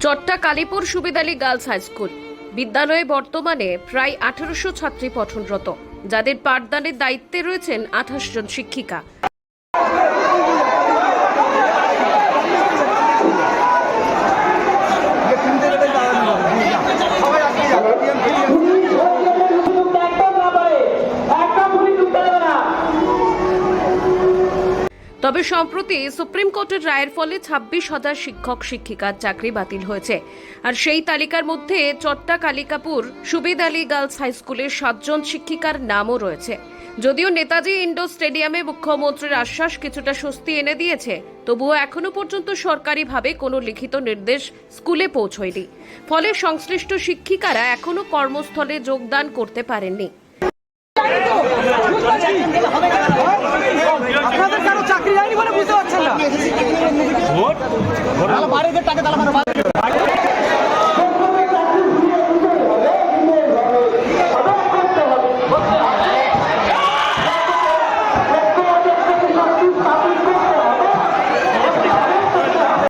চট্টা Kalipur সুবেদ Ali girls high school বিদ্যালয়ে বর্তমানে প্রায় 1800 ছাত্রী পঠনরত, যাদের পাঠদানের দায়িত্বে রয়েছেন 28 জন শিক্ষিকা। তবে সম্প্রতি সুপ্রিম কোর্টের রায়ের ফলে 26,000 শিক্ষক শিক্ষিকার চাকরি বাতিল হয়েছে। আর সেই তালিকার মধ্যে চট্টা কালিকাপুর সুবেদ আলী গার্লস হাই স্কুলের 7 জন শিক্ষিকার নামও রয়েছে। যদিও নেতাজি ইন্ডোর স্টেডিয়ামে মুখ্যমন্ত্রীর আশ্বাস কিছুটা স্বস্তি এনে দিয়েছে, তবুও এখনো পর্যন্ত সরকারিভাবে কোনো লিখিত নির্দেশ স্কুলে পৌঁছয়নি। ফলে সংশ্লিষ্ট শিক্ষিকারা এখনো কর্মস্থলে যোগদান করতে পারেননি। আপনাদের কারো চাকরি হয়নি বলে বুঝতে পারছেন না।